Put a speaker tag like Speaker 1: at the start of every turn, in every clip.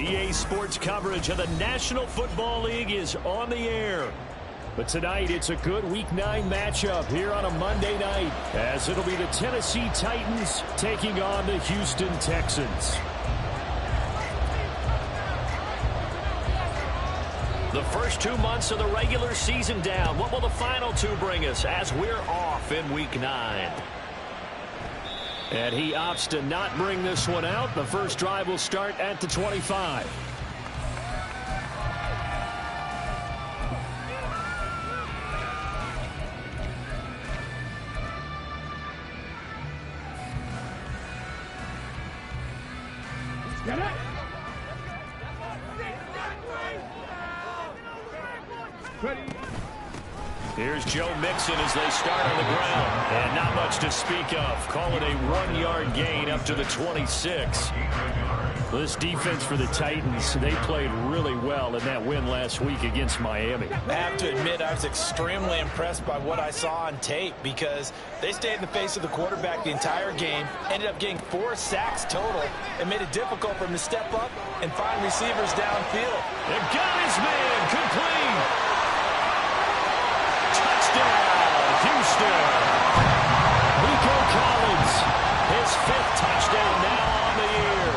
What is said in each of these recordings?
Speaker 1: EA Sports coverage of the National Football League is on the air. But tonight, it's a good Week 9 matchup here on a Monday night, as it'll be the Tennessee Titans taking on the Houston Texans. The first 2 months of the regular season down. What will the final 2 bring us as we're off in Week 9? And he opts to not bring this one out. The first drive will start at the 25. Here's Joe Mixon as they start on the ground. And not much to speak of. Call it a 1-yard gain up to the 26. This defense for the Titans, they played really well in that win last week against Miami.
Speaker 2: I have to admit, I was extremely impressed by what I saw on tape because they stayed in the face of the quarterback the entire game, ended up getting 4 sacks total, and made it difficult for him to step up and find receivers downfield.
Speaker 1: They've got his man complete. Touchdown, Houston. Nico Collins, his 5th touchdown now on the year.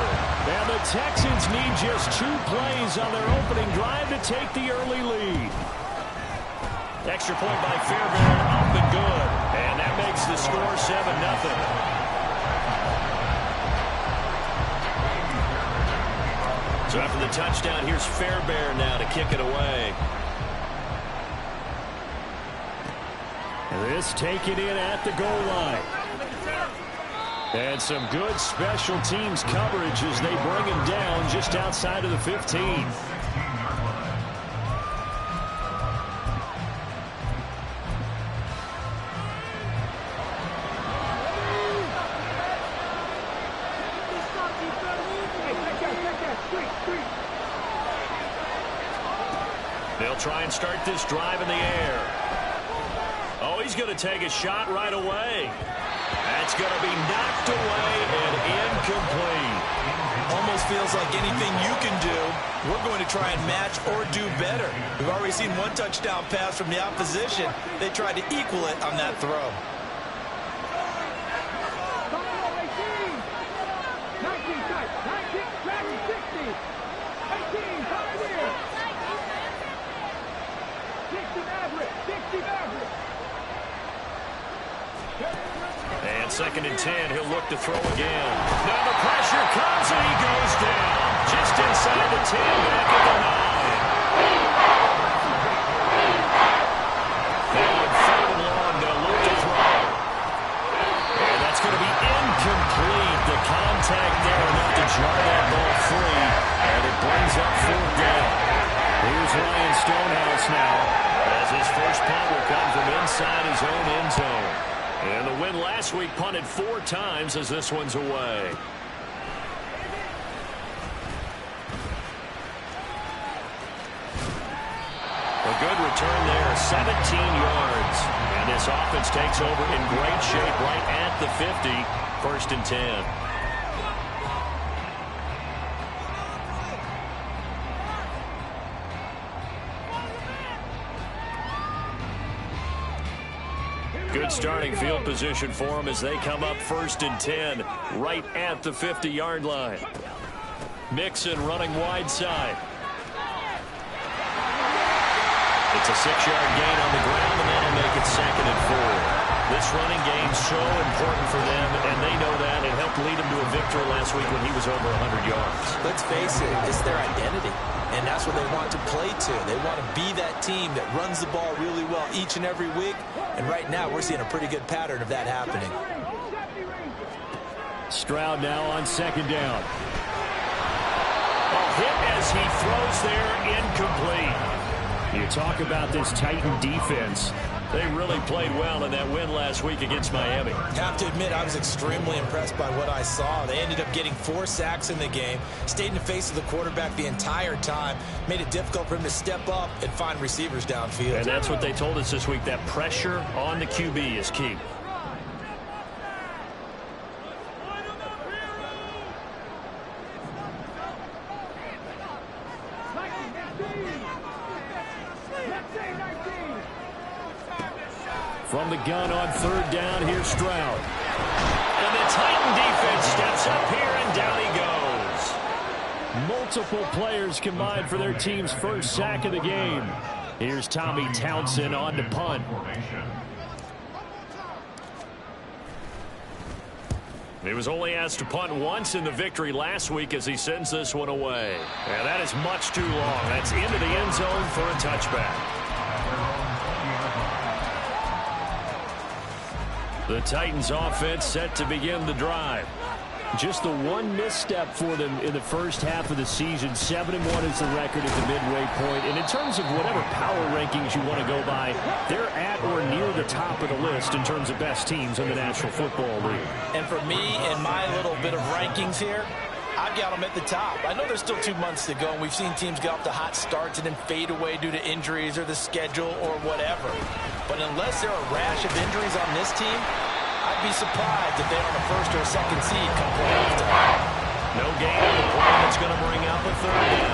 Speaker 1: And the Texans need just 2 plays on their opening drive to take the early lead. Extra point by Fairbairn, up and good. And that makes the score 7-0. So after the touchdown, here's Fairbairn now to kick it away. This taken in at the goal line. And some good special teams coverage as they bring him down just outside of the 15. They'll try and start this drive in the air. Oh, he's going to take a shot right away. That's going to be knocked away and incomplete.
Speaker 2: Almost feels like anything you can do, we're going to try and match or do better. We've already seen 1 touchdown pass from the opposition. They tried to equal it on that throw.
Speaker 1: And 2nd and 10, he'll look to throw again. Now the pressure comes and he goes down. Just inside the 10, back at the 9. And 3rd and long, they'll look to throw. And that's going to be incomplete. The contact there enough to jar that ball free. And it brings up 4th down. Here's Ryan Stonehouse now, as his first punt will come from inside his own end zone. And the win last week punted 4 times as this one's away. A good return there, 17 yards. And this offense takes over in great shape right at the 50, 1st and 10. Good starting field position for them as they come up 1st and 10 right at the 50-yard line. Mixon running wide side. It's a 6-yard gain on the ground, and that'll make it 2nd and 4. This running game's so important for them, and they know that. It helped lead them to a victory last week when he was over 100 yards.
Speaker 2: Let's face it, it's their identity, and that's what they want to play to. They want to be that team that runs the ball really well each and every week, and right now we're seeing a pretty good pattern of that happening.
Speaker 1: Stroud now on 2nd down. A hit as he throws there, incomplete. You talk about this Titan defense. They really played well in that win last week against Miami.
Speaker 2: I have to admit, I was extremely impressed by what I saw. They ended up getting 4 sacks in the game, stayed in the face of the quarterback the entire time, made it difficult for him to step up and find receivers downfield.
Speaker 1: And that's what they told us this week, that pressure on the QB is key. From the gun on third down, here's Stroud. And the Titan defense steps up here, and down he goes. Multiple players combined for their team's first sack of the game. Here's Tommy Townsend on to punt. He was only asked to punt once in the victory last week as he sends this one away. And that is much too long. That's into the end zone for a touchback. The Titans offense set to begin the drive. Just the one misstep for them in the first half of the season. 7-1 is the record at the midway point. And in terms of whatever power rankings you want to go by, they're at or near the top of the list in terms of best teams in the National Football League.
Speaker 2: And for me, in my little bit of rankings here, I've got them at the top. I know there's still 2 months to go, and we've seen teams get off to hot starts and then fade away due to injuries or the schedule or whatever. But unless there are a rash of injuries on this team, I'd be surprised if they're on a first or a second seed come playoff time.
Speaker 1: No gain on the play that's going to bring up a third down.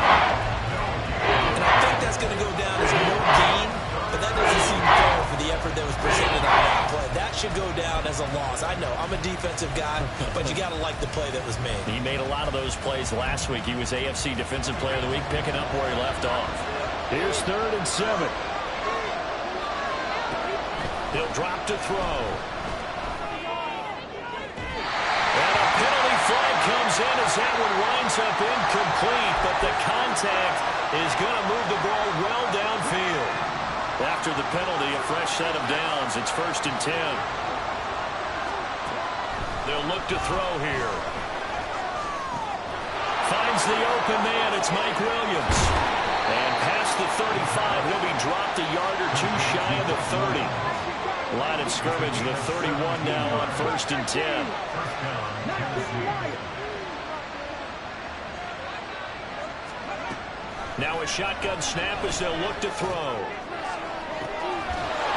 Speaker 2: And I think that's going to go down as no gain, but that doesn't seem fair for the effort that was presented on that play. That should go down as a loss. I know, I'm a defensive guy, but you got to like the play that was made.
Speaker 1: He made a lot of those plays last week. He was AFC Defensive Player of the Week, picking up where he left off. Here's 3rd and 7. He'll drop to throw. And a penalty flag comes in as that one winds up incomplete, but the contact is going to move the ball well downfield. After the penalty, a fresh set of downs. It's 1st and 10. They'll look to throw here. Finds the open man. It's Mike Williams. And past the 35, he'll be dropped a yard or 2 shy of the 30. Line of scrimmage, the 31 now on 1st and 10. Now a shotgun snap as they'll look to throw.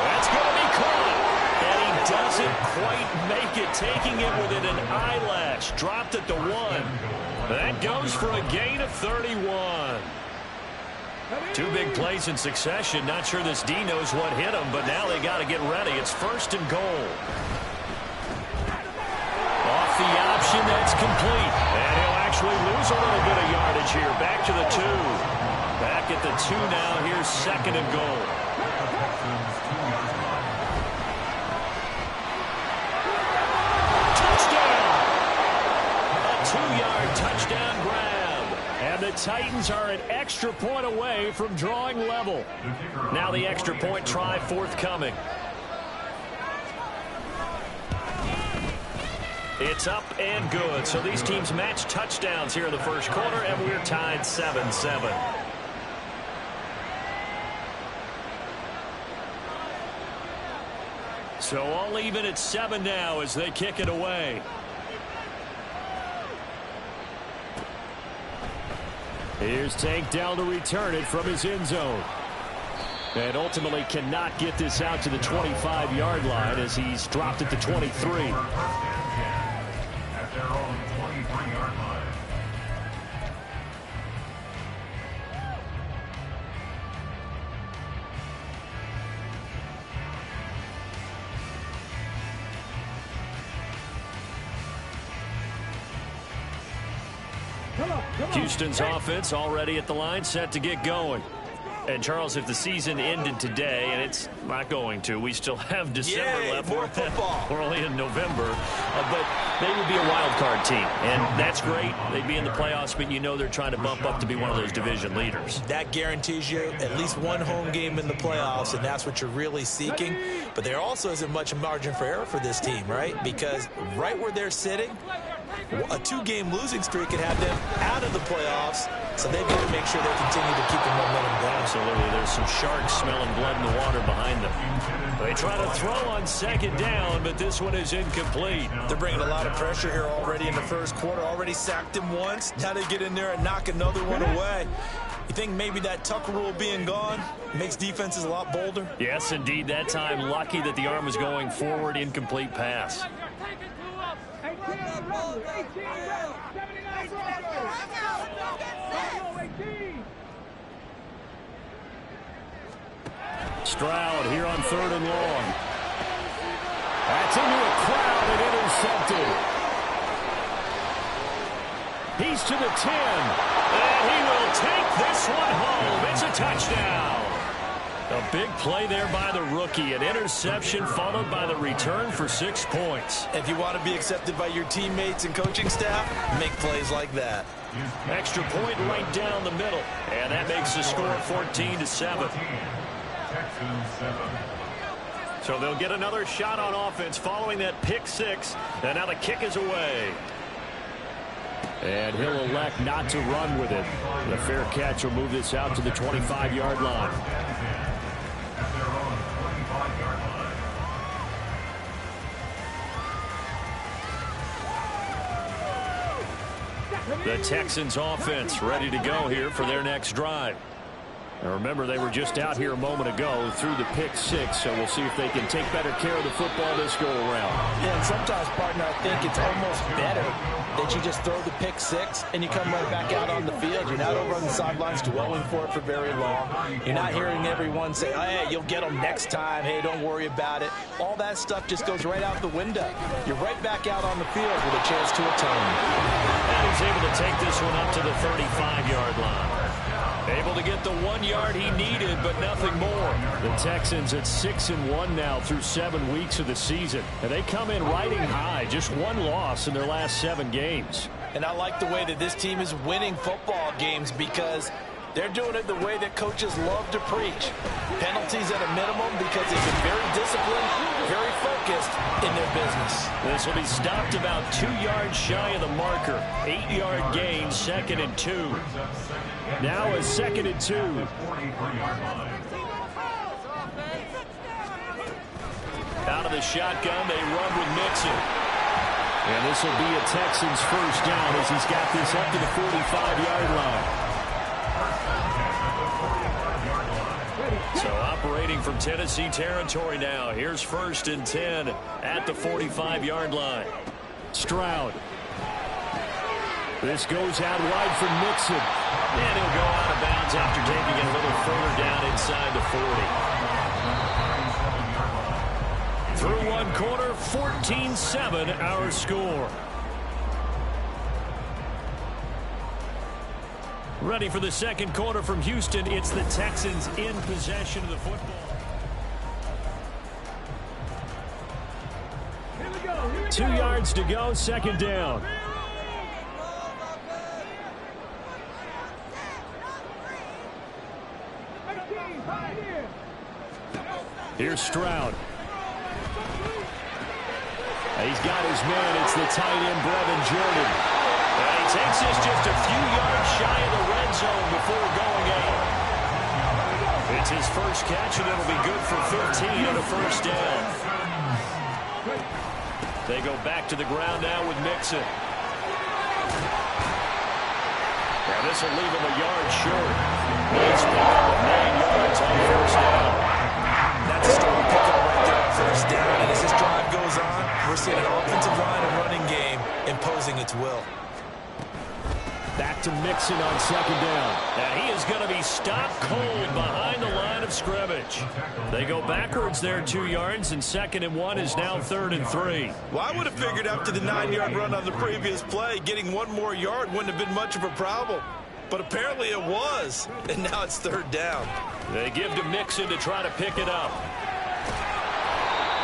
Speaker 1: That's going to be caught. And he doesn't quite make it, taking it within an eyelash. Dropped at the 1. That goes for a gain of 31. 2 big plays in succession. Not sure this D knows what hit him, but now they got to get ready. It's 1st and goal. Off the option, that's complete. And he'll actually lose a little bit of yardage here. Back to the 2. Back at the 2 now. Here's 2nd and goal. Touchdown! A 2-yard touchdown grab. And the Titans are an extra point away from drawing level. Now the extra point try forthcoming. It's up and good. So these teams match touchdowns here in the first quarter, and we're tied 7-7. So all even at 7 now as they kick it away. Here's Tank down to return it from his end zone. And ultimately cannot get this out to the 25-yard line as he's dropped at the 23. At their own 23-yard line. Houston's offense already at the line, set to get going. And, Charles, if the season ended today, and it's not going to, we still have December left.
Speaker 2: More football.
Speaker 1: We're only in November. But they would be a wild card team, and that's great. They'd be in the playoffs, but you know they're trying to bump up to be one of those division leaders.
Speaker 2: That guarantees you at least one home game in the playoffs, and that's what you're really seeking. But there also isn't much margin for error for this team, right? Because right where they're sitting, a 2-game losing streak could have them out of the playoffs, so they've got to make sure they continue to keep the momentum going.
Speaker 1: Absolutely. There's some sharks smelling blood in the water behind them. They try to throw on 2nd down, but this one is incomplete.
Speaker 2: They're bringing a lot of pressure here already in the first quarter. Already sacked him once. Now they get in there and knock another one away. You think maybe that Tucker rule being gone makes defenses a lot bolder?
Speaker 1: Yes, indeed. That time, lucky that the arm was going forward, incomplete pass. Stroud here on 3rd and long. That's into a crowd and intercepted. He's to the 10. And he will take this one home. It's a touchdown. A big play there by the rookie. An interception followed by the return for 6 points.
Speaker 2: If you want to be accepted by your teammates and coaching staff, make plays like that.
Speaker 1: Extra point right down the middle. And that makes the score 14-7. So they'll get another shot on offense following that pick 6. And now the kick is away. And he'll elect not to run with it. The fair catch will move this out to the 25-yard line. The Texans offense ready to go here for their next drive. Now remember, they were just out here a moment ago through the pick 6, so we'll see if they can take better care of the football this go around.
Speaker 2: Yeah, and sometimes, partner, I think it's almost better that you just throw the pick 6 and you come right back out on the field. You're not over on the sidelines dwelling for it for very long. You're not hearing everyone say, hey, you'll get them next time. Hey, don't worry about it. All that stuff just goes right out the window. You're right back out on the field with a chance to atone.
Speaker 1: And he's able to take this one up to the 35-yard line. Able to get the 1 yard he needed, but nothing more. The Texans at 6-1 now through 7 weeks of the season. And they come in riding high, just 1 loss in their last 7 games.
Speaker 2: And I like the way that this team is winning football games because they're doing it the way that coaches love to preach. Penalties at a minimum because they've been very disciplined, very focused in their business.
Speaker 1: This will be stopped about 2 yards shy of the marker. 8-yard gain, 2nd and 2. Now a 2nd and 2. Out of the shotgun, they run with Mixon. And this will be a Texans first down as he's got this up to the 45-yard line. So operating from Tennessee territory now. Here's 1st and 10 at the 45-yard line. Stroud. This goes out wide for Mixon. And he'll go out of bounds after taking it a little further down inside the 40. Through 1 quarter, 14-7 our score. Ready for the 2nd quarter from Houston. It's the Texans in possession of the football. 2 yards to go, 2nd down. Here's Stroud. He's got his man. It's the tight end, Brevin Jordan. And he takes this just a few yards shy of the red zone before going out. It's his first catch, and it'll be good for 15 on a 1st down. They go back to the ground now with Mixon. Now this will leave him a yard short. He's picked up 9 yards on 1st down.
Speaker 2: That's a strong pickup right there on 1st down. And as this drive goes on, we're seeing an offensive line and running game imposing its will.
Speaker 1: Back to Mixon on 2nd down. And he is going to be stopped cold behind the line of scrimmage. They go backwards there 2 yards, and 2nd and 1 is now 3rd and 3.
Speaker 2: Well, I would have figured after the 9-yard run on the previous play, getting 1 more yard wouldn't have been much of a problem. But apparently it was, and now it's 3rd down.
Speaker 1: They give to Mixon to try to pick it up.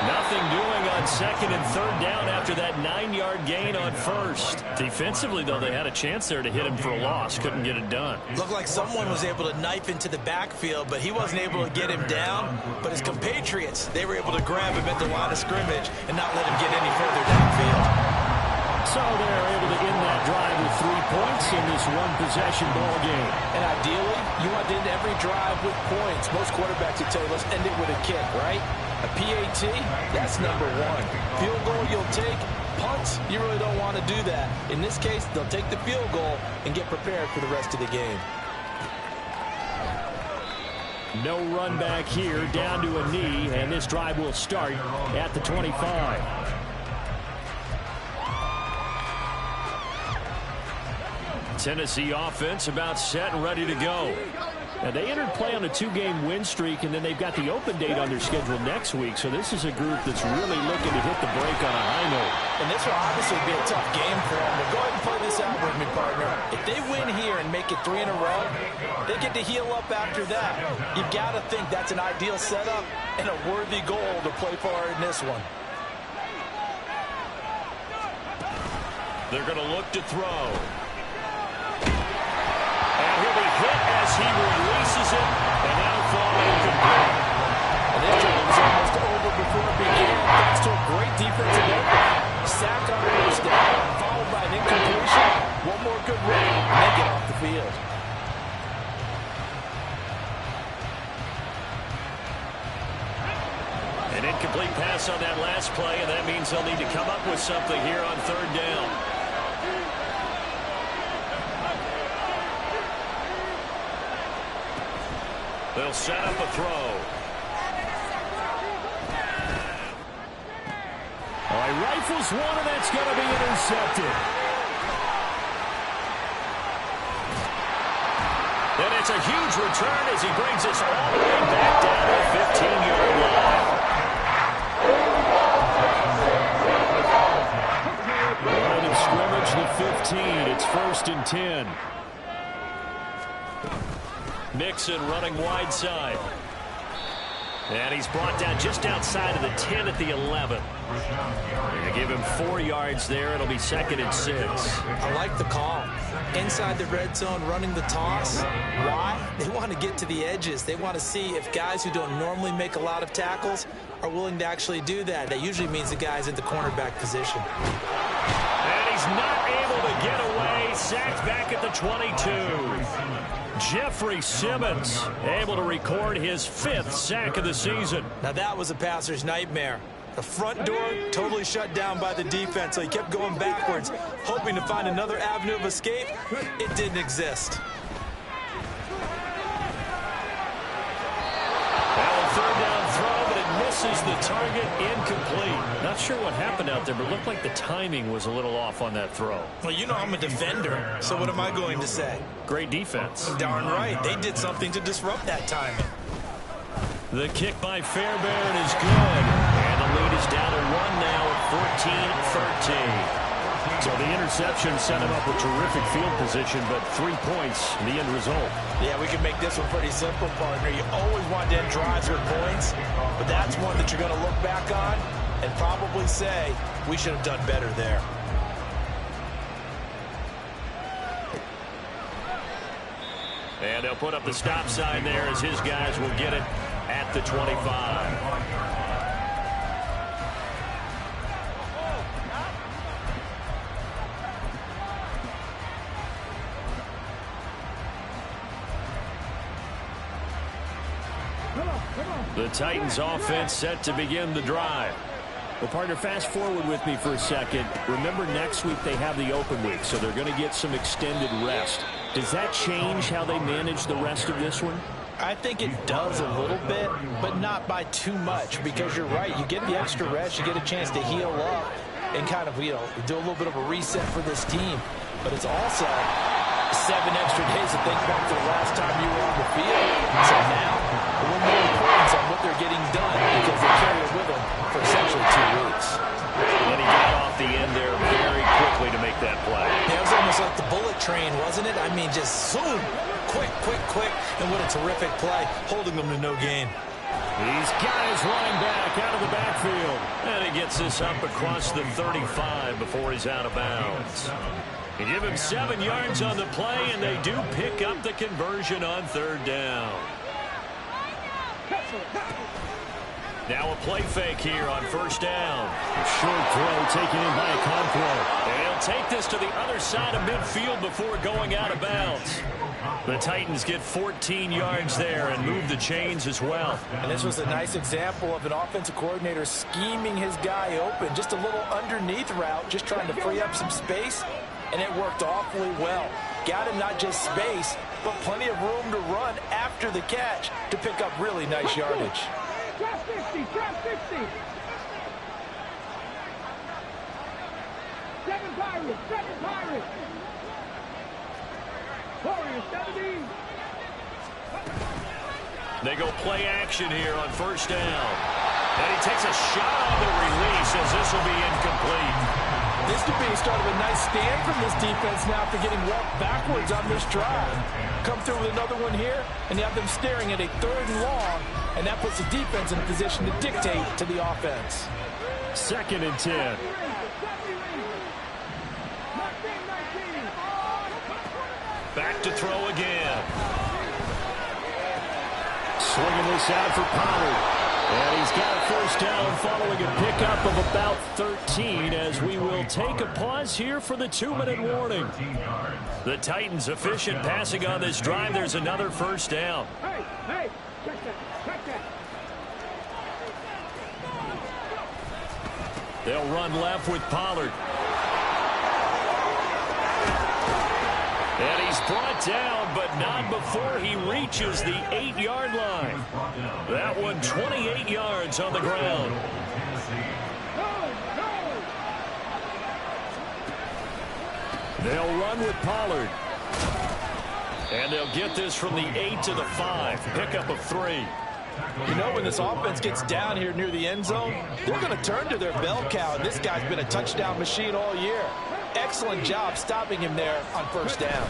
Speaker 1: Nothing doing on 2nd and 3rd down after that 9-yard gain on 1st. Defensively, though, they had a chance there to hit him for a loss. Couldn't get it done.
Speaker 2: Looked like someone was able to knife into the backfield, but he wasn't able to get him down. But his compatriots, they were able to grab him at the line of scrimmage and not let him get any further downfield.
Speaker 1: So they're able to end that drive with 3 points in this 1-possession ball game.
Speaker 2: And ideally, you want to end every drive with points. Most quarterbacks would tell you, let's end it with a kick, right? A PAT, that's number 1. Field goal you'll take. Punts, you really don't want to do that. In this case, they'll take the field goal and get prepared for the rest of the game.
Speaker 1: No run back here, down to a knee, and this drive will start at the 25. Tennessee offense about set and ready to go. And they entered play on a 2-game win streak, and then they've got the open date on their schedule next week. So this is a group that's really looking to hit the break on a high note.
Speaker 2: And this will obviously be a tough game for them. But go ahead and play this out with me, partner. If they win here and make it 3 in a row, they get to heal up after that. You've got to think that's an ideal setup and a worthy goal to play for in this one.
Speaker 1: They're going to look to throw. And he'll be hit as he releases it, and that'll fall incomplete.
Speaker 2: And this drive was almost over before it began, thanks to a great defensive effort. Sack on the first down, followed by an incompletion. One more good run, and they get off the field.
Speaker 1: An incomplete pass on that last play, and that means they'll need to come up with something here on 3rd down. They'll set up a throw. All right, rifles one, and that's going to be intercepted. And it's a huge return as he brings us all the way back down to the 15-yard line. Line of scrimmage, the 15. It's 1st and 10. Mixon running wide side. And he's brought down just outside of the 10 at the 11. They give him 4 yards there. It'll be 2nd and 6.
Speaker 2: I like the call. Inside the red zone, running the toss. Why? They want to get to the edges. They want to see if guys who don't normally make a lot of tackles are willing to actually do that. That usually means the guy's in the cornerback position.
Speaker 1: And he's not able to get away. Sacked back at the 22. Jeffrey Simmons able to record his 5th sack of the season.
Speaker 2: Now that was a passer's nightmare. The front door totally shut down by the defense, so he kept going backwards, hoping to find another avenue of escape. It didn't exist.
Speaker 1: Well, 3rd down throw, but it misses the target, incomplete. Not sure what happened out there, but it looked like the timing was a little off on that throw.
Speaker 2: Well, you know I'm a defender, so what am I going to say?
Speaker 1: Great defense.
Speaker 2: Darn right. They did something to disrupt that timing.
Speaker 1: The kick by Fairbairn is good. And the lead is down to 1 now at 14-13. So the interception set him up with terrific field position, but 3 points, the end result.
Speaker 2: Yeah, we can make this one pretty simple, partner. You always want to end drives with points, but that's one that you're going to look back on and probably say, we should have done better there.
Speaker 1: And they'll put up the stop sign there as his guys will get it at the 25. The Titans offense set to begin the drive. Well, partner, fast forward with me for a second. Remember, next week they have the open week, so they're going to get some extended rest. Does that change how they manage the rest of this one?
Speaker 2: I think it does a little bit, but not by too much, because you're right. You get the extra rest, you get a chance to heal up and kind of, you know, do a little bit of a reset for this team. But it's also 7 extra days to think back to the last time you were on the field. So now, a little more importance on what they're getting done because they carry it with them for essentially 2 weeks.
Speaker 1: And he got off the end there very quickly to make that play.
Speaker 2: Yeah, it was almost like the bullet train, wasn't it? I mean, just zoom, quick, quick, quick, and what a terrific play, holding them to no gain.
Speaker 1: He's got his running back out of the backfield. And he gets this up across the 35 before he's out of bounds. You give him 7 yards on the play, and they do pick up the conversion on 3rd down. Now a play fake here on 1st down. A short throw taken in by Okonkwo. And he'll take this to the other side of midfield before going out of bounds. The Titans get 14 yards there and move the chains as well.
Speaker 2: And this was a nice example of an offensive coordinator scheming his guy open. Just a little underneath route, just trying to free up some space. And it worked awfully well. Got him not just space, but plenty of room to run after the catch to pick up really nice yardage.
Speaker 3: Drop 50, drop 50. 7 Pirates, 7 Pirates. Warriors, 17.
Speaker 1: They go play action here on first down. And he takes a shot on the release as this will be incomplete.
Speaker 2: This could be the start of a nice stand from this defense now after getting walked backwards on this drive. Come through with another one here, and you have them staring at a 3rd and long, and that puts the defense in a position to dictate to the offense.
Speaker 1: 2nd and 10. Back to throw again. Swinging this out for Pollard. And he's got a first down following a pickup of about 13 as we will take a pause here for the 2-minute warning. The Titans efficient passing on this drive. There's another first down.
Speaker 3: Hey, check that.
Speaker 1: They'll run left with Pollard. And he's brought down, but not before he reaches the 8-yard line. That one 28 yards on the ground. They'll run with Pollard. And they'll get this from the 8 to the 5. Pickup of 3.
Speaker 2: You know, when this offense gets down here near the end zone, they're going to turn to their bell cow, and this guy's been a touchdown machine all year. Excellent job stopping him there on first down.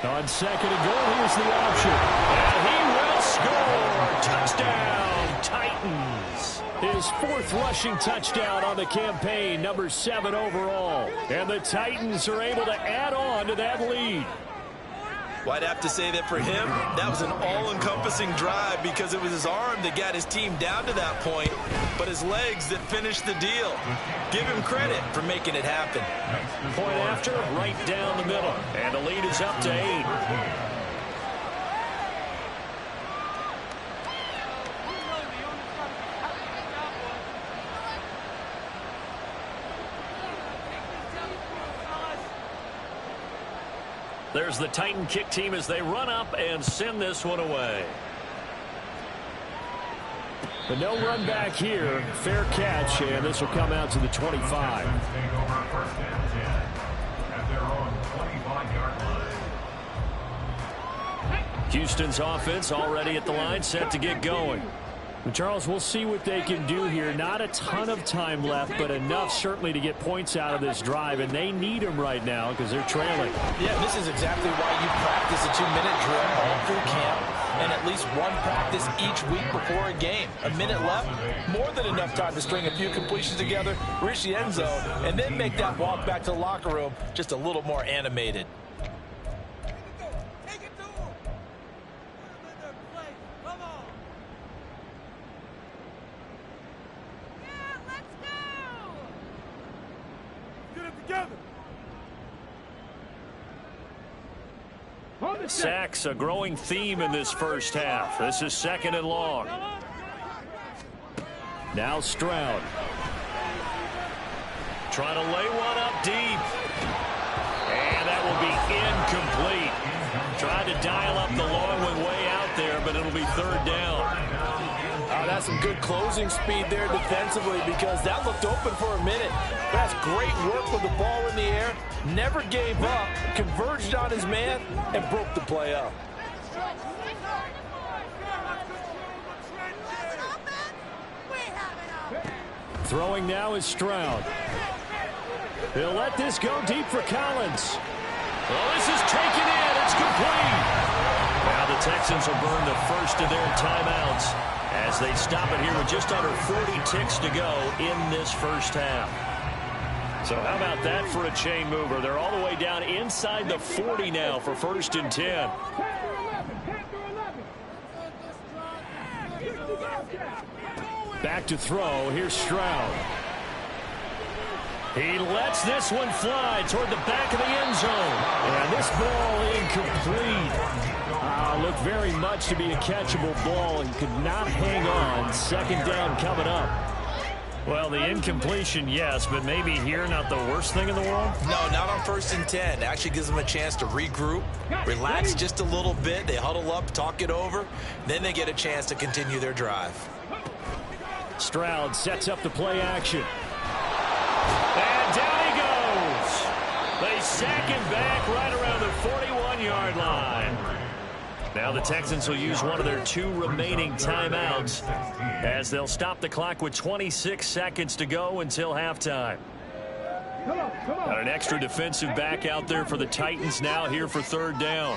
Speaker 1: On 2nd and goal, here's the option. And he will score. Touchdown, Titans. His 4th rushing touchdown on the campaign, number 7 overall. And the Titans are able to add on to that lead.
Speaker 2: Well, I'd have to say that for him, that was an all-encompassing drive because it was his arm that got his team down to that point, but his legs that finished the deal. Give him credit for making it happen.
Speaker 1: Point after, right down the middle. And the lead is up to 8. There's the Titan kick team as they run up and send this one away. But no run back here. Fair catch, and this will come out to the 25. Houston's offense already at the line, set to get going. And Charles, we'll see what they can do here. Not a ton of time left, but enough certainly to get points out of this drive, and they need them right now because they're trailing.
Speaker 2: Yeah, this is exactly why you practice a 2-minute drill all through camp and at least one practice each week before a game. A minute left, more than enough time to string a few completions together, reach the end zone, and then make that walk back to the locker room just a little more animated.
Speaker 1: Sacks, a growing theme in this first half. This is 2nd and long. Now Stroud. Trying to lay one up deep. And that will be incomplete. Tried to dial up the long one way out there, but it'll be 3rd down.
Speaker 2: That's some good closing speed there defensively because that looked open for a minute. That's great work with the ball in the air. Never gave up, converged on his man, and broke the play up.
Speaker 1: Throwing now is Stroud. He'll let this go deep for Collins. Well, this is taken in. It's complete. Now the Texans will burn the first of their timeouts as they stop it here with just under 40 ticks to go in this first half. So how about that for a chain mover? They're all the way down inside the 40 now for 1st and 10. Back to throw. Here's Stroud. He lets this one fly toward the back of the end zone. And this ball incomplete. Looked very much to be a catchable ball and could not hang on. 2nd down coming up. Well, the incompletion, yes, but maybe here not the worst thing in the world?
Speaker 2: No, not on 1st and 10. It actually gives them a chance to regroup, relax just a little bit. They huddle up, talk it over. Then they get a chance to continue their drive.
Speaker 1: Stroud sets up the play action. And down he goes. They sack him back right around the 41-yard line. Now the Texans will use one of their 2 remaining timeouts as they'll stop the clock with 26 seconds to go until halftime. Got an extra defensive back out there for the Titans now here for 3rd down.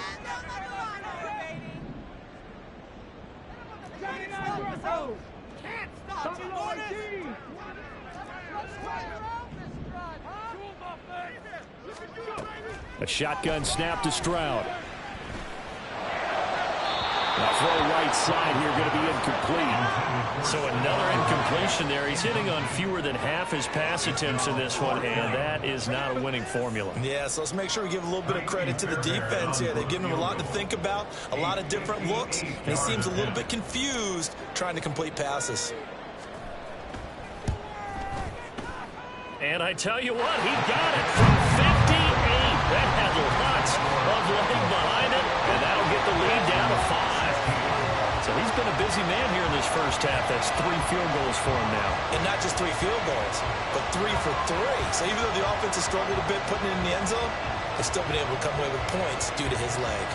Speaker 1: A shotgun snap to Stroud. Now throw right side here, going to be incomplete. So another incompletion there. He's hitting on fewer than half his pass attempts in this one, and that is not a winning formula.
Speaker 2: Yeah, so let's make sure we give a little bit of credit to the defense here. They've given him a lot to think about, a lot of different looks, and he seems a little bit confused trying to complete passes.
Speaker 1: And I tell you what, he got it from 58. That had lots of leg behind it, and that'll get the lead down to 5. So he's been a busy man here in this first half. That's 3 field goals for him now.
Speaker 2: And not just 3 field goals, but 3 for 3. So even though the offense has struggled a bit putting it in the end zone, they've still been able to come away with points due to his leg.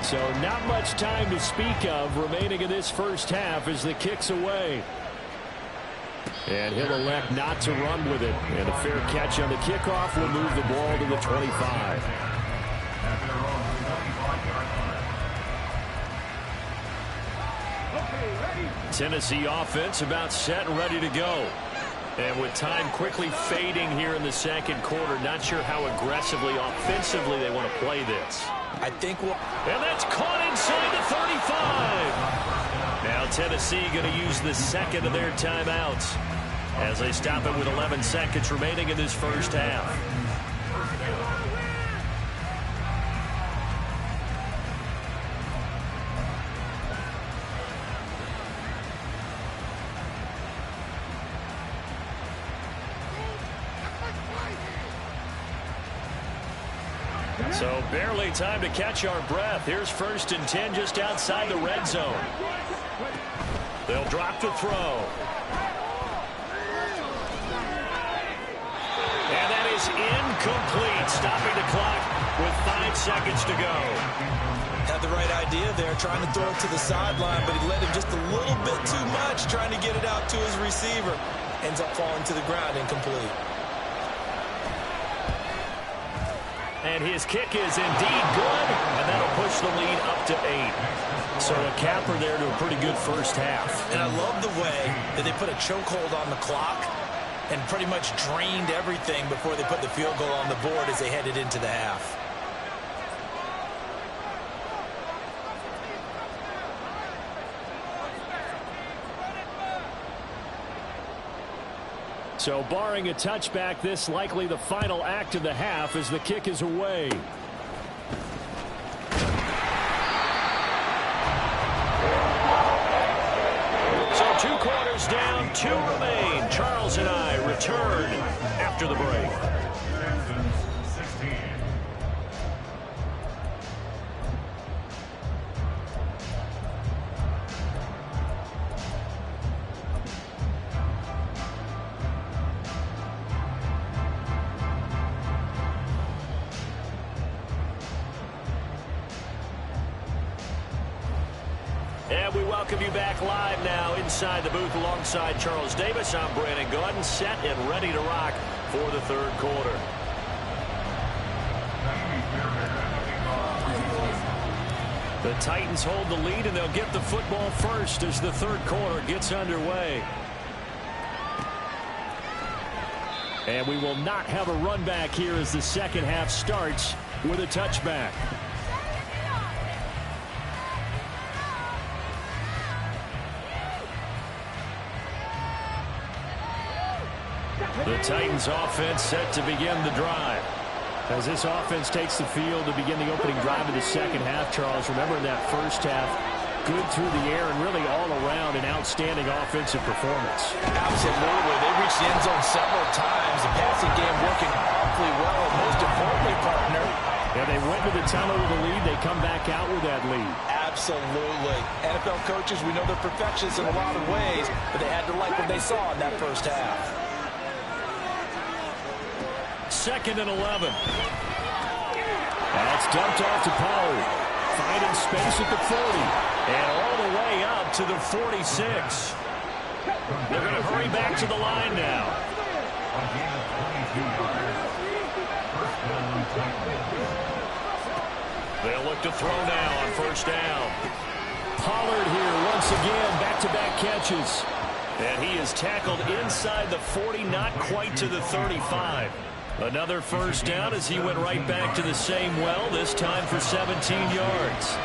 Speaker 1: So not much time to speak of remaining in this first half as the kick's away. And he'll elect not to run with it. And a fair catch on the kickoff will move the ball to the 25. Tennessee offense about set and ready to go. And with time quickly fading here in the second quarter, not sure how aggressively, offensively they want to play this.
Speaker 2: I think we'll...
Speaker 1: And that's caught inside the 35. Now Tennessee going to use the second of their timeouts as they stop it with 11 seconds remaining in this first half. So barely time to catch our breath. Here's 1st and 10 just outside the red zone. They'll drop to throw. And that is incomplete. Stopping the clock with 5 seconds to go.
Speaker 2: Had the right idea there, trying to throw it to the sideline, but he led him just a little bit too much, trying to get it out to his receiver. Ends up falling to the ground, incomplete.
Speaker 1: And his kick is indeed good, and that'll push the lead up to 8. So a capper there to a pretty good first half.
Speaker 2: And I love the way that they put a chokehold on the clock and pretty much drained everything before they put the field goal on the board as they headed into the half.
Speaker 1: So barring a touchback, this likely the final act of the half as the kick is away. So 2 quarters down, 2 remain. Charles and I return after the break. And we welcome you back live now inside the booth alongside Charles Davis. I'm Brandon Gaudin, set and ready to rock for the 3rd quarter. The Titans hold the lead, and they'll get the football first as the 3rd quarter gets underway. And we will not have a run back here as the second half starts with a touchback. The Titans offense set to begin the drive. As this offense takes the field to begin the opening drive of the second half, Charles, remember in that first half, good through the air and really all around an outstanding offensive performance.
Speaker 2: Absolutely. They reached the end zone several times. The passing game working awfully well. And most importantly, partner.
Speaker 1: Yeah, they went to the tunnel with a lead. They come back out with that lead.
Speaker 2: Absolutely. NFL coaches, we know they're perfectionists in a lot of ways, but they had to like what they saw in that first half.
Speaker 1: 2nd and 11. That's dumped off to Pollard. Finding space at the 40. And all the way up to the 46. They're going to hurry back to the line now. They'll look to throw now on 1st down. Pollard here once again, back-to-back catches. And he is tackled inside the 40, not quite to the 35. Another 1st down as he went right back to the same well, this time for 17 yards.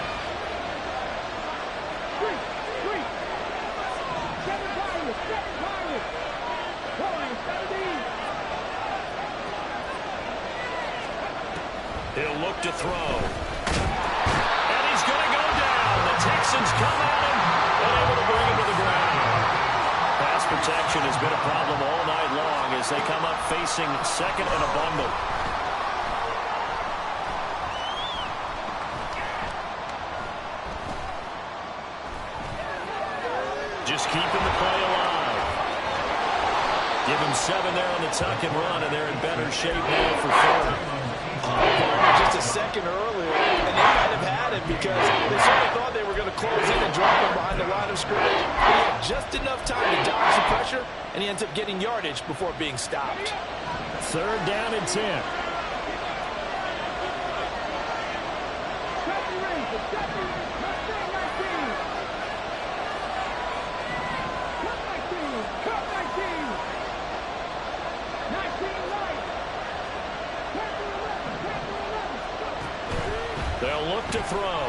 Speaker 1: He'll look to throw. And he's going to go down. The Texans come at him and able to bring him to the ground. Pass protection has been a problem all night long as they come up facing 2nd and a bundle. Just keeping the play alive. Give him 7 there on the tuck and run, and they're in better shape now for 3rd.
Speaker 2: Just a second earlier, and they might have had it because they certainly thought they were going to close in and drop him behind the line of scrimmage. But he had just enough time to dodge the pressure, and he ends up getting yardage before being stopped.
Speaker 1: 3rd down and 10. They'll look to throw.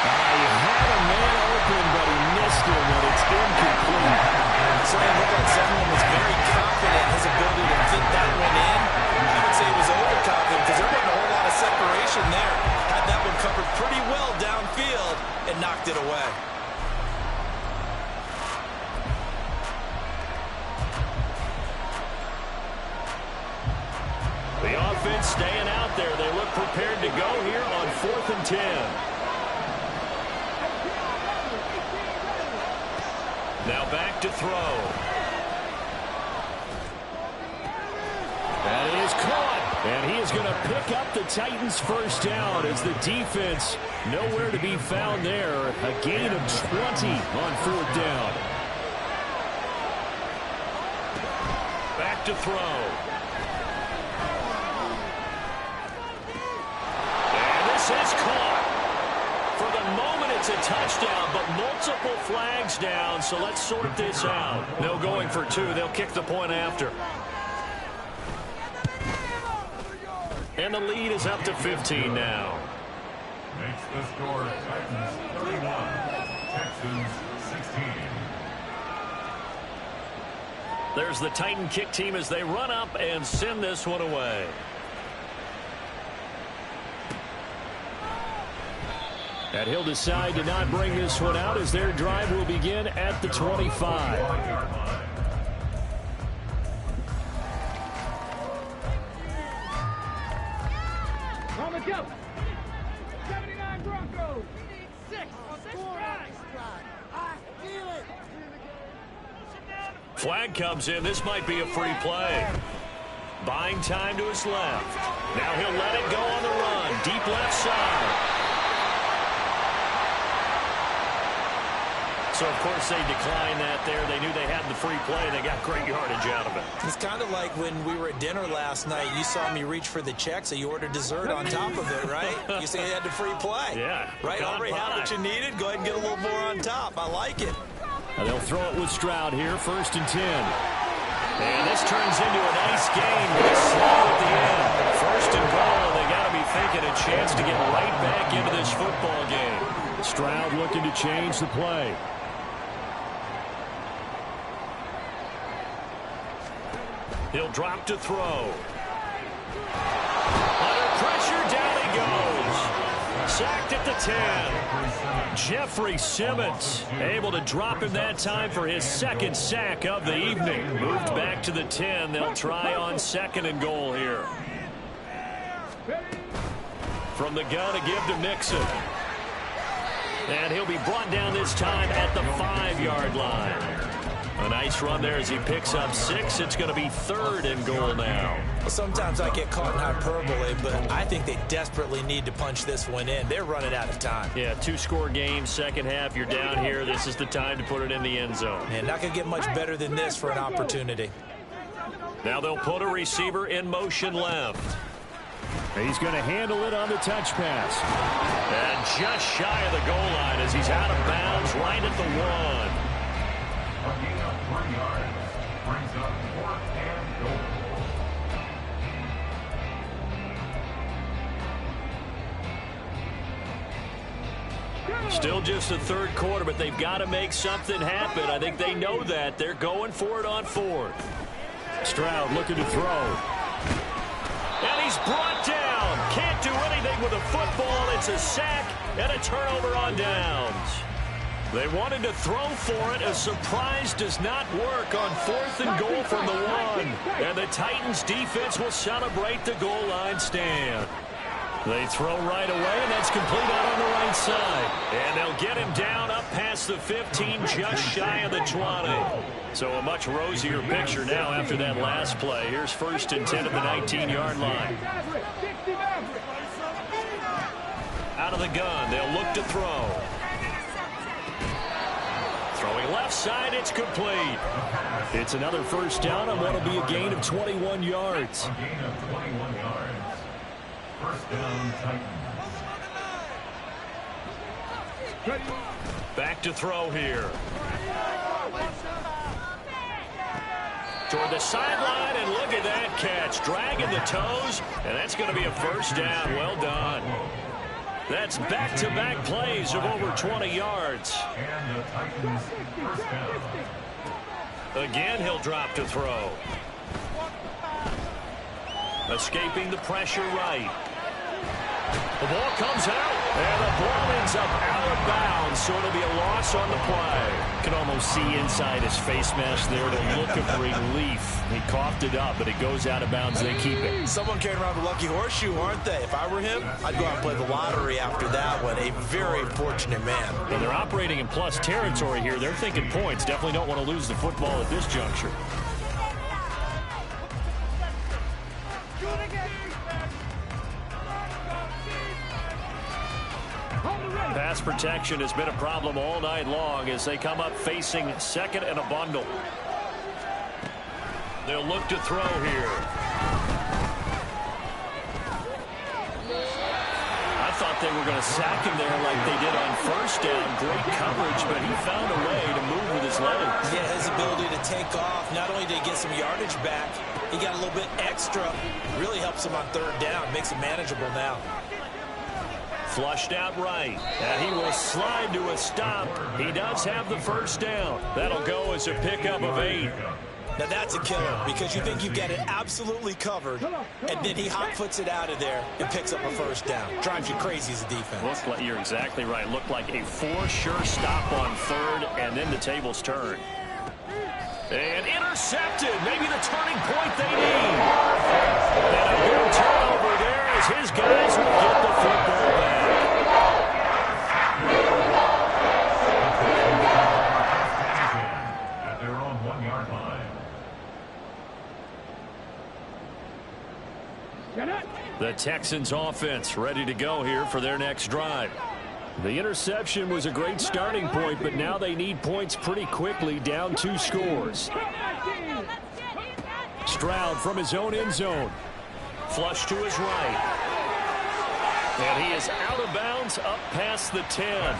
Speaker 1: He had a man open, but he missed him, and it's incomplete.
Speaker 2: So it looked like someone was very confident in his ability to fit that one in. I would say he was overconfident because there wasn't a whole lot of separation there. Had that one covered pretty well downfield and knocked it away.
Speaker 1: The offense staying out there. They look prepared to go here on 4th and 10. Now back to throw. That is caught. And he is going to pick up the Titans' 1st down as the defense nowhere to be found there. A gain of 20 on 4th down. Back to throw. Is caught. For the moment, it's a touchdown, but multiple flags down, so let's sort this out. No going for 2. They'll kick the point after. And the lead is up to 15 now.
Speaker 4: Makes the score Titans 31, Texans 16.
Speaker 1: There's the Titan kick team as they run up and send this one away. And he'll decide to not bring this one out as their drive will begin at the 25.
Speaker 3: On the go. 79 Broncos. 6 drives. I feel it.
Speaker 1: Flag comes in. This might be a free play. Buying time to his left. Now he'll let it go on the run. Deep left side. So, of course, they declined that there. They knew they had the free play. They got great yardage out of it.
Speaker 2: It's kind of like when we were at dinner last night. You saw me reach for the check, so you ordered dessert on top of it, right? You say you had the free play.
Speaker 1: Yeah.
Speaker 2: Right? Already had what you needed. Go ahead and get a little more on top. I like it.
Speaker 1: And they'll throw it with Stroud here. 1st and 10. And this turns into a nice gain with a slide at the end. 1st and goal. They got to be thinking a chance to get right back into this football game. Stroud looking to change the play. He'll drop to throw. Under pressure, down he goes. Sacked at the 10. Jeffrey Simmons able to drop him that time for his 2nd sack of the evening. Moved back to the 10. They'll try on 2nd and goal here. From the gun, a give to Mixon. And he'll be brought down this time at the 5-yard line. A nice run there as he picks up 6. It's going to be 3rd and goal now.
Speaker 2: Well, sometimes I get caught in hyperbole, but I think they desperately need to punch this one in. They're running out of time.
Speaker 1: Yeah, 2-score game, second half. You're down here. This is the time to put it in the end zone.
Speaker 2: And not going to get much better than this for an opportunity.
Speaker 1: Now they'll put a receiver in motion left.
Speaker 5: He's going to handle it on the touch pass.
Speaker 1: And just shy of the goal line as he's out of bounds right at the 1.
Speaker 4: A gain of 3 yards brings up 4th and goal.
Speaker 1: Still just the 3rd quarter, but they've got to make something happen. I think they know that. They're going for it on 4th.
Speaker 5: Stroud looking to throw.
Speaker 1: And he's brought down. Can't do anything with a football. It's a sack and a turnover on downs. They wanted to throw for it. A surprise does not work on 4th and goal from the 1. And the Titans defense will celebrate the goal line stand. They throw right away, and that's complete out on the right side. And they'll get him down up past the 15, just shy of the 20. So a much rosier picture now after that last play. Here's 1st and 10 at the 19-yard line. Out of the gun, they'll look to throw. Throwing left side, it's complete.
Speaker 5: It's another 1st down on what will be a gain of 21 yards.
Speaker 4: A gain of 21 yards. 1st down, Titans.
Speaker 1: Back to throw here. Toward the sideline, and look at that catch. Dragging the toes, and that's going to be a 1st down. Well done. That's back-to-back plays of over 20 yards.
Speaker 4: And the Titans 1st down.
Speaker 1: Again, he'll drop to throw. Escaping the pressure right. The ball comes out, and the ball ends up out of bounds, so it'll be a loss on the play.
Speaker 5: You can almost see inside his face mask there the look of relief. He coughed it up, but it goes out of bounds. They keep it.
Speaker 2: Someone carrying around the lucky horseshoe, aren't they? If I were him, I'd go out and play the lottery after that one. A very fortunate man.
Speaker 5: And they're operating in plus territory here. They're thinking points. Definitely don't want to lose the football at this juncture.
Speaker 1: Pass protection has been a problem all night long as they come up facing 2nd and a bundle. They'll look to throw here. I thought they were going to sack him there like they did on 1st down. Great coverage, but he found a way to move with his legs.
Speaker 2: Yeah, his ability to take off. Not only did he get some yardage back, he got a little bit extra. Really helps him on 3rd down. Makes it manageable now.
Speaker 1: Flushed out right, and he will slide to a stop. He does have the 1st down. That'll go as a pickup of 8.
Speaker 2: Now that's a killer because you think you've got it absolutely covered, and then he hot-foots it out of there and picks up a 1st down. Drives you crazy as a defense.
Speaker 1: You're exactly right. Looked like a for-sure stop on 3rd, and then the tables turn. And intercepted. Maybe the turning point they need. And a good turnover there as his guys will get the football back.
Speaker 4: At their own 1-yard line.
Speaker 5: The Texans offense ready to go here for their next drive. The interception was a great starting point, but now they need points pretty quickly, down 2 scores. Stroud from his own end zone.
Speaker 1: Flush to his right. And he is out of bounds up past the 10.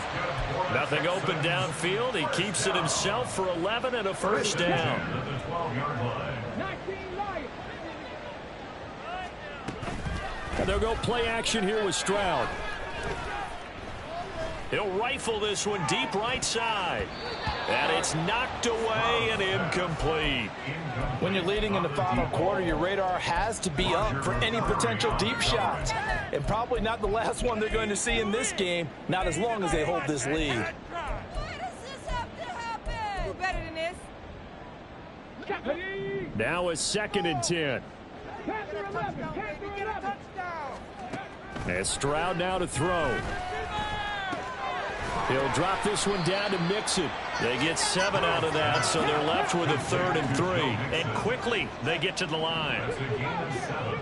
Speaker 1: Nothing open downfield. He keeps it himself for 11 and a 1st down.
Speaker 4: At the 12-yard line.
Speaker 5: And they'll go play action here with Stroud.
Speaker 1: He'll rifle this one deep right side. And it's knocked away and incomplete.
Speaker 2: When you're leading in the final quarter, your radar has to be up for any potential deep shots. And probably not the last one they're going to see in this game, not as long as they hold this lead.
Speaker 6: Why does this have to happen? Do better than this.
Speaker 5: Now it's 2nd and 10. And Stroud now to throw. He'll drop this one down to Mixon. They get 7 out of that, so they're left with a 3rd and 3. And quickly, they get to the line.
Speaker 4: That's a gain of 7.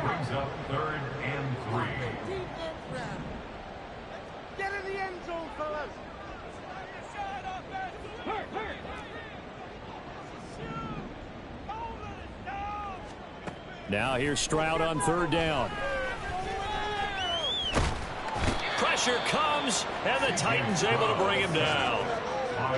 Speaker 4: Brings up 3rd and 3.
Speaker 3: Get in the end zone, fellas.
Speaker 5: Now here's Stroud on 3rd down. Pressure comes, and the Titans able to bring him down.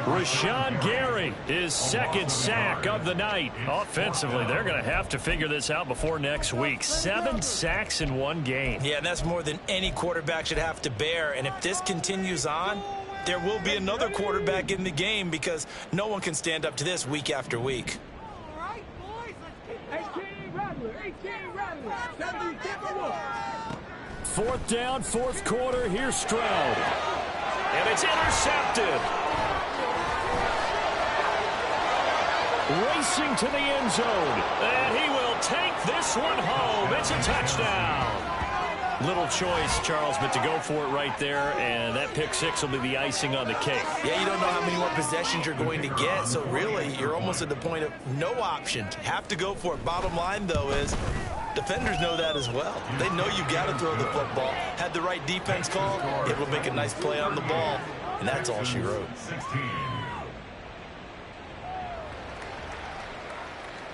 Speaker 5: Rashawn Gary, his 2nd sack of the night. Offensively, they're going to have to figure this out before next week. 7 sacks in one game.
Speaker 2: Yeah, and that's more than any quarterback should have to bear. And if this continues on, there will be another quarterback in the game because no one can stand up to this week after week.
Speaker 3: All right, boys, let's keep 18 Rattler, 18 Rattler, 70 Timberwolves.
Speaker 5: 4th down, 4th quarter. Here's Stroud. And it's intercepted. Racing to the end zone. And he will take this one home. It's a touchdown. Little choice, Charles, but to go for it right there, and that pick 6 will be the icing on the cake.
Speaker 2: Yeah, you don't know how many more possessions you're going to get, so really, you're almost at the point of no option. Have to go for it. Bottom line, though, is defenders know that as well. They know you got to throw the football. Had the right defense call, able to make a nice play on the ball, and that's all she wrote.
Speaker 4: 16.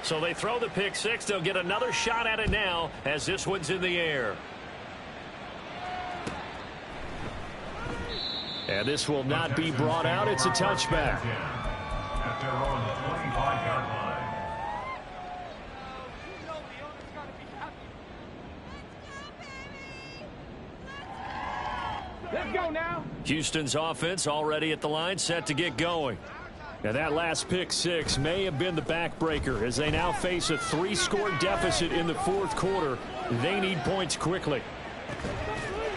Speaker 5: So they throw the pick 6. They'll get another shot at it now as this one's in the air. And this will not be brought out. It's a touchback.
Speaker 4: At their own 25-yard line.
Speaker 3: Let's go now.
Speaker 5: Houston's offense already at the line, set to get going. Now that last pick 6 may have been the backbreaker as they now face a 3-score deficit in the 4th quarter. They need points quickly.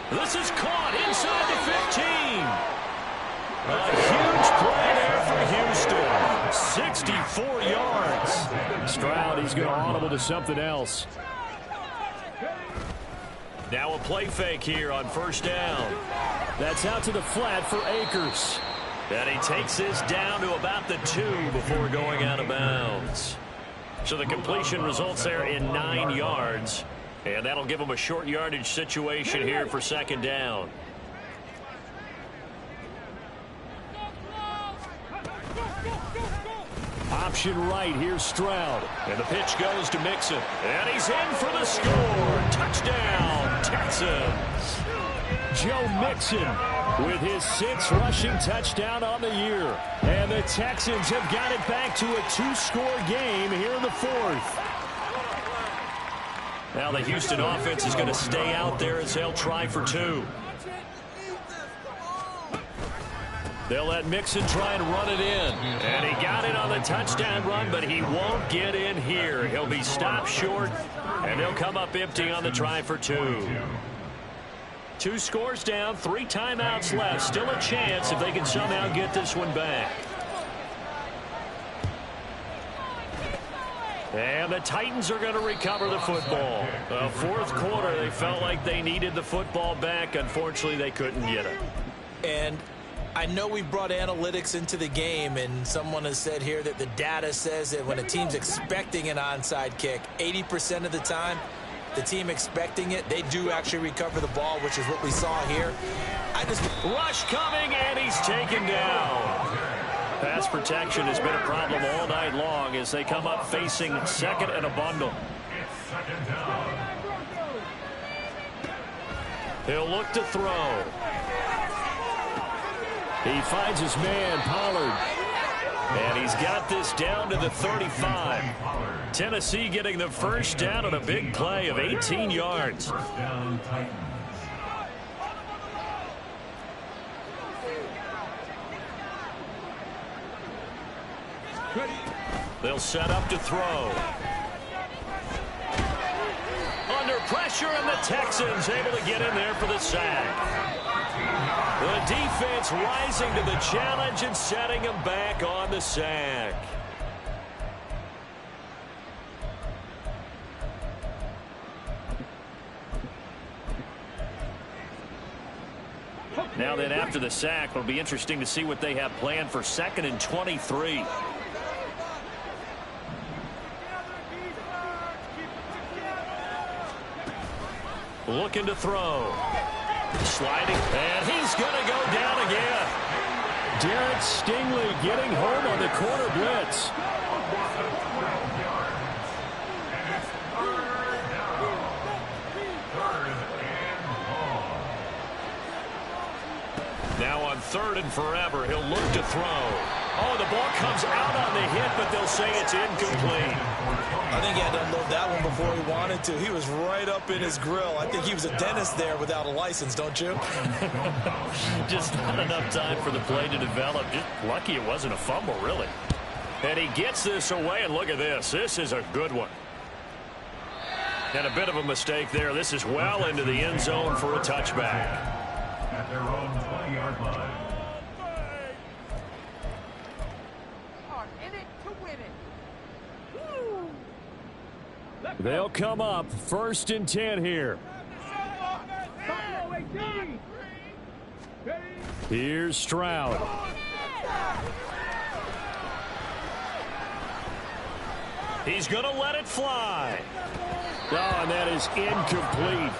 Speaker 5: This is caught inside the 15. A huge play there for Houston. 64 yards. Stroud, he's going to audible to something else. Now a play fake here on 1st down. That's out to the flat for Akers. And he takes this down to about the 2 before going out of bounds. So the completion results there in 9 yards. And that'll give him a short yardage situation here for 2nd down. Option right, here's Stroud. And the pitch goes to Mixon. And he's in for the score. Touchdown, Texans. Joe Mixon with his 6th rushing touchdown on the year. And the Texans have got it back to a 2-score game here in the 4th. Now the Houston offense is going to stay out there as they'll try for 2. They'll let Mixon try and run it in. And he got it on the touchdown run, but he won't get in here. He'll be stopped short, and they'll come up empty on the try for 2. 2 scores down, 3 timeouts left. Still a chance if they can somehow get this one back. And the Titans are going to recover the football. The 4th quarter, they felt like they needed the football back. Unfortunately, they couldn't get it.
Speaker 2: And I know we brought analytics into the game, and someone has said here that the data says that when a team's expecting an onside kick, 80% of the time, the team expecting it, they do actually recover the ball, which is what we saw here.
Speaker 5: Rush coming, and he's taken down. Pass protection has been a problem all night long as they come up facing 2nd and a bundle.
Speaker 4: It's 2nd down.
Speaker 5: He'll look to throw. He finds his man, Pollard. And he's got this down to the 35. Tennessee getting the 1st down on a big play of 18 yards.
Speaker 4: 1st down, Titans.
Speaker 5: They'll set up to throw. Under pressure, and the Texans able to get in there for the sack. The defense rising to the challenge and setting them back on the sack. Now then, after the sack, it'll be interesting to see what they have planned for 2nd and 23. Looking to throw. Sliding, and he's going to go down again. Derek Stingley getting home on the corner blitz. Now on 3rd and forever, he'll look to throw. Oh, the ball comes out on the hit, but they'll say it's incomplete.
Speaker 2: I think he had to unload that one before he wanted to. He was right up in his grill. I think he was a dentist there without a license, don't you?
Speaker 5: Just not enough time for the play to develop. Just lucky it wasn't a fumble, really. And he gets this away, and look at this. This is a good one. And a bit of a mistake there. This is well into the end zone for a touchback.
Speaker 4: At their own 20-yard line.
Speaker 3: Are in it to win it. Woo!
Speaker 5: They'll come up 1st and 10 here.
Speaker 3: Buffalo 18. Ready?
Speaker 5: Here's Stroud. He's going to let it fly. Oh, and that is incomplete.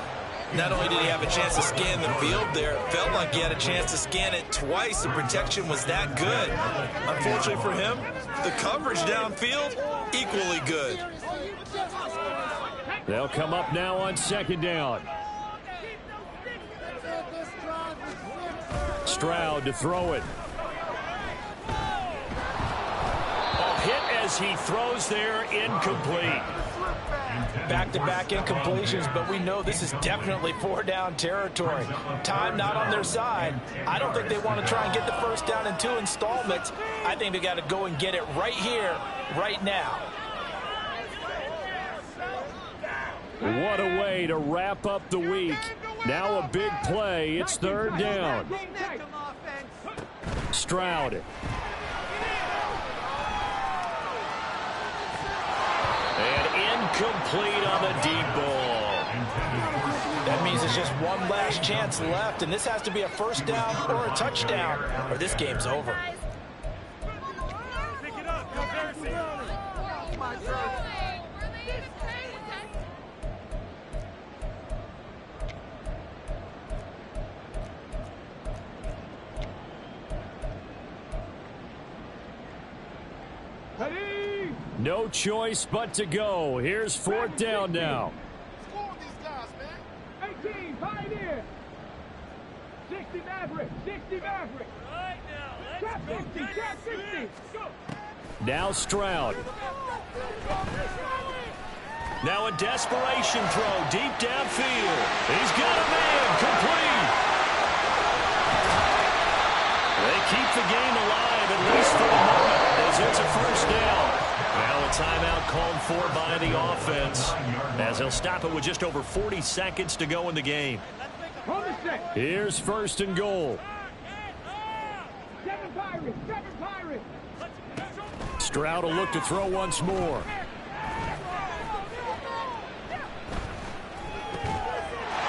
Speaker 2: Not only did he have a chance to scan the field there, it felt like he had a chance to scan it twice. The protection was that good. Unfortunately for him, the coverage downfield, equally good.
Speaker 5: They'll come up now on 2nd down. Stroud to throw it. Oh, hit as he throws there, incomplete.
Speaker 2: Back-to-back incompletions, but we know this is definitely 4-down territory. Time not on their side. I don't think they want to try and get the first down in 2 installments. I think they got to go and get it right here, right now.
Speaker 5: What a way to wrap up the week. Now a big play. It's 3rd down. Stroud. And incomplete on the deep ball.
Speaker 2: That means it's just one last chance left, and this has to be a first down or a touchdown, or this game's over.
Speaker 3: Pick it up. Oh my God. Ready?
Speaker 5: No choice but to go. Here's 4th down now.
Speaker 3: Score these guys, man. 18, Pioneer. 60 Maverick. 60 Maverick. Right now, let's go. 60, trap 60. Go.
Speaker 5: Now Stroud. Now a desperation throw deep downfield. He's got a man, complete. They keep the game alive, at least for the moment, as it's a first down. Now a timeout called for by the offense, as he'll stop it with just over 40 seconds to go in the game. Here's 1st and goal.
Speaker 3: 7 Pirates, 7 Pirates.
Speaker 5: Stroud will look to throw once more.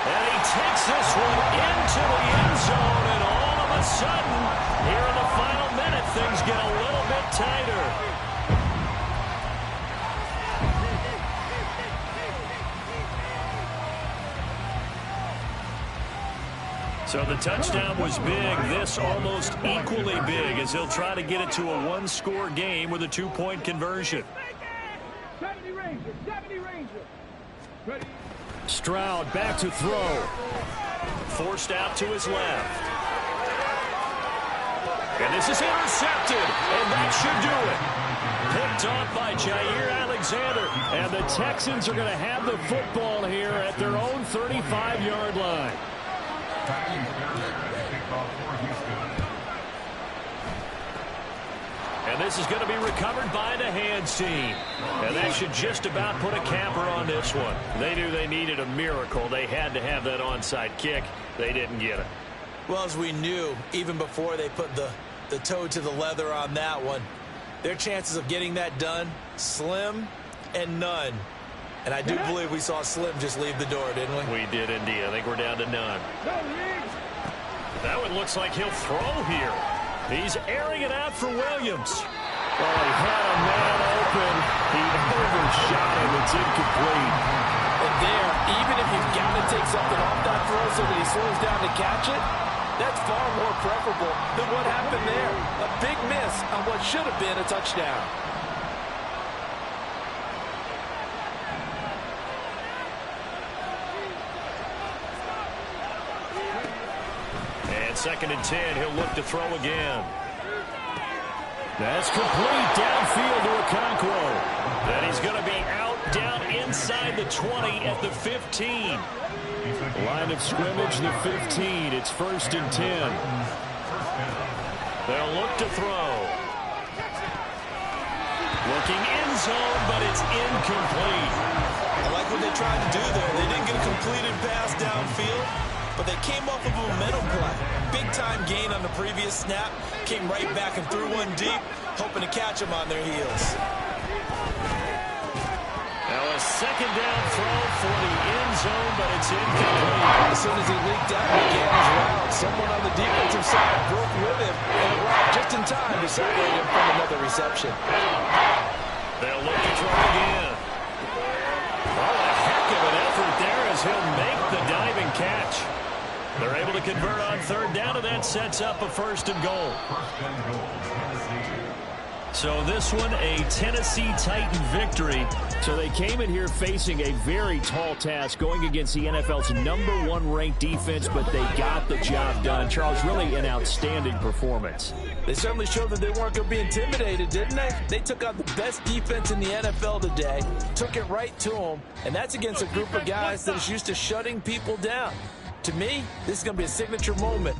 Speaker 5: And he takes this one into the end zone, and all of a sudden, here in the final minute, things get a little bit tighter. So the touchdown was big. This almost equally big as he'll try to get it to a 1-score game with a 2-point conversion.
Speaker 3: 70 Rangers, 70 Rangers. Ready?
Speaker 5: Stroud back to throw. Forced out to his left. And this is intercepted. And that should do it. Picked off by Jair Alexander. And the Texans are going to have the football here at their own 35-yard line. And this is going to be recovered by the hands team. And that should just about put a capper on this one. They knew they needed a miracle. They had to have that onside kick. They didn't get it.
Speaker 2: Well, as we knew, even before they put the toe to the leather on that one, their chances of getting that done, slim and none. And I do believe we saw Slim just leave the door, didn't we?
Speaker 5: We did indeed. I think we're down to none. That one looks like he'll throw here. He's airing it out for Williams. Well, he had a man open. He overshot him. It's incomplete.
Speaker 2: And there, even if you've got to take something off that throw so that he slows down to catch it, that's far more preferable than what happened there. A big miss on what should have been a touchdown.
Speaker 5: And 2nd and 10, he'll look to throw again. That's complete downfield to Okonkwo. And he's going to be out down inside the 20 at the 15. Line of scrimmage, the 15. It's 1st and 10. They'll look to throw. Looking end zone, but it's incomplete.
Speaker 2: I like what they tried to do there. They didn't get a completed pass downfield, but they came off of a momentum play. Big-time gain on the previous snap. Came right back and threw one deep, hoping to catch them on their heels.
Speaker 5: Now a 2nd down throw for the end zone, but it's incomplete.
Speaker 2: As soon as he leaked out and began his route, someone on the defensive side broke with him and arrived just in time to separate him from another reception.
Speaker 5: They'll look to throw again. Oh, a heck of an effort there as he'll make the diving catch. They're able to convert on 3rd down, and that sets up a 1st and goal. So this one, a Tennessee Titan victory. So they came in here facing a very tall task, going against the NFL's #1 ranked defense, but they got the job done. Charles, really an outstanding performance.
Speaker 2: They certainly showed that they weren't going to be intimidated, didn't they? They took out the best defense in the NFL today, took it right to them, and that's against a group of guys that is used to shutting people down. To me, this is going to be a signature moment